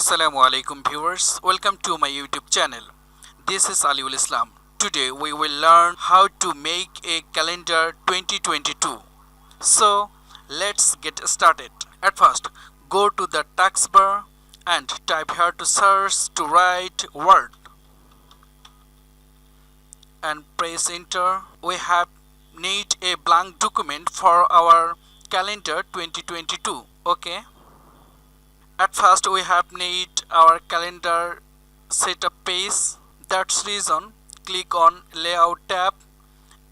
Assalamu alaikum viewers, welcome to my YouTube channel. This is Aliul Islam. Today we will learn how to make a calendar 2022. So let's get started. At first, go to the text bar and type here to search to write word and press enter. We have need a blank document for our calendar 2022. Okay. At first we have need our calendar setup page. That's reason click on layout tab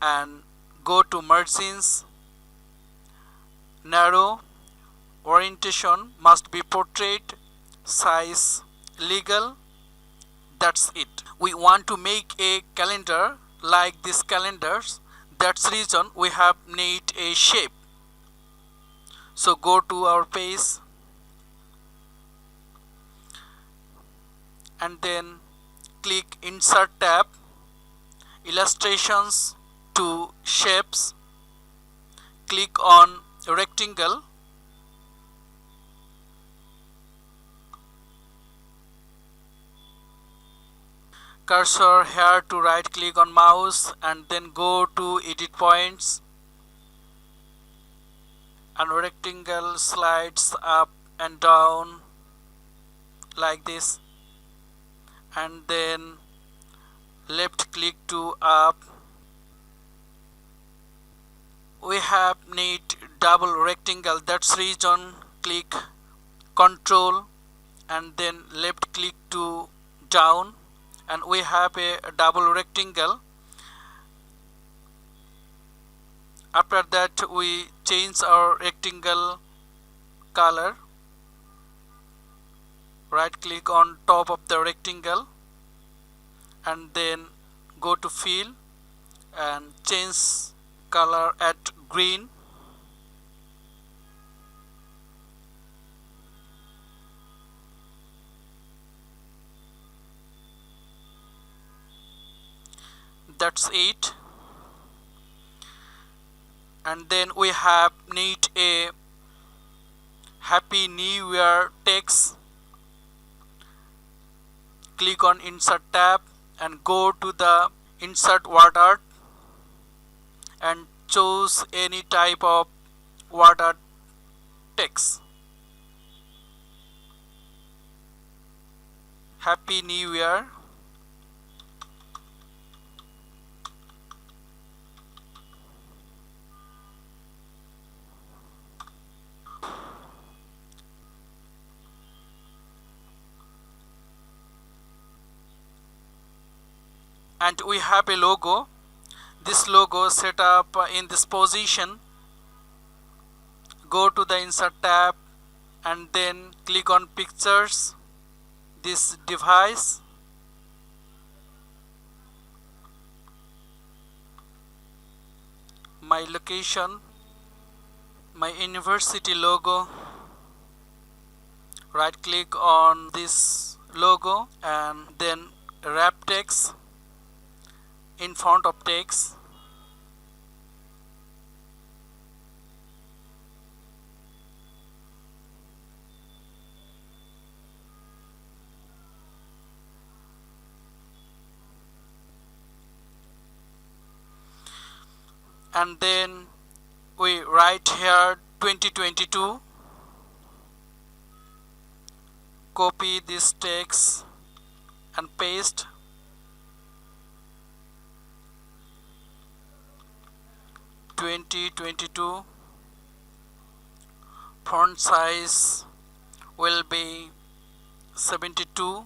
and go to margins, narrow, orientation must be portrait, size legal. That's it. We want to make a calendar like these calendars. That's reason we have need a shape. So go to our page and then click insert tab, illustrations to shapes, click on rectangle, cursor here to right click on mouse and then go to edit points and rectangle slides up and down like this, and then left click to up. We have need double rectangle. That's reason click control and then left click to down, and we have a double rectangle. After that we change our rectangle color. Right click on top of the rectangle and then go to fill and change color at green. That's it. And then we have need a Happy New Year text. Click on insert tab and go to the insert word art and choose any type of word art text. Happy New Year. And we have a logo. This logo set up in this position. Go to the insert tab and then click on pictures, this device, my location, my university logo. Right click on this logo and then wrap text in front of text. And then we write here 2022. Copy this text and paste. (2022) font size will be 72,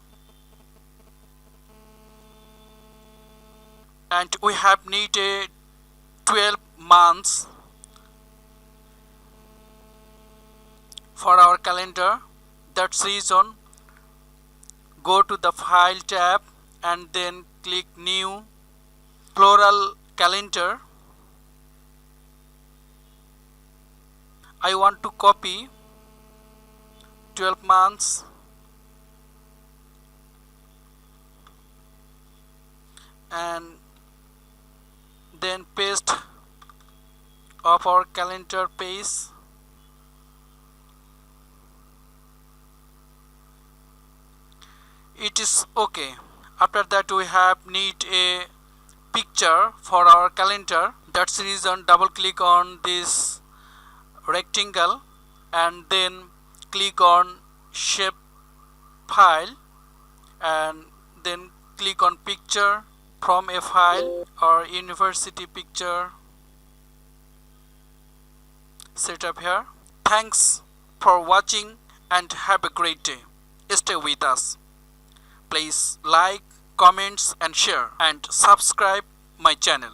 and we have needed 12 months for our calendar. That's reason go to the file tab and then click new floral calendar. I want to copy 12 months and then paste of our calendar page. it is okay. After that we have need a picture for our calendar. That's the reason double click on this rectangle and then click on shape file and then click on picture from a file or university picture. Set up here. Thanks for watching and have a great day. Stay with us. Please like, comments and share and subscribe my channel.